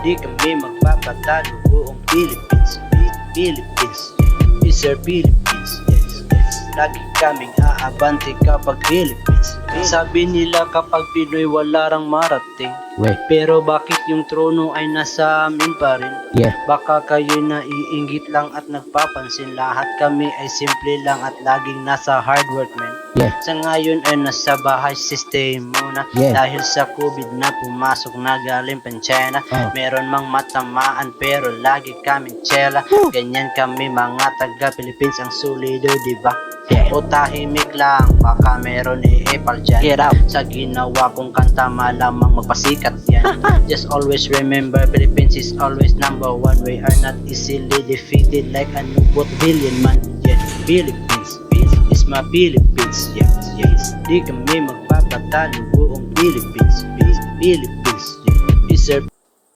Di kami magpapatalo, buong Philippines, Philippines, is our Philippines, yes, yes. Lagi kaming aabante kapag Philippines. Sabi nila kapag Pinoy wala rang marating, Wait, pero bakit yung trono ay nasa amin pa rin? yeah. Baka kayo naiinggit lang at nagpapansin. Lahat kami ay simple lang at laging nasa hard work, man. Yeah. Sa ngayon ay nasa bahay system muna. Yeah. Dahil sa COVID na pumasok na galing pan China. Oh. Meron mang matamaan pero lagi kaming tsela. Ganyan kami mga taga Philippines, ang solido, diba? Yeah. O tahimik lang, baka meron i-epal dyan. Get out. Sa ginawa kong kanta malamang magpasikat yan. Just always remember, Philippines is always number one. We are not easily defeated like a nubot billion man. Yes, Philippines, is my Philippines. Yes, yes. Di kami magpapatalo, buong Philippines, Philippines.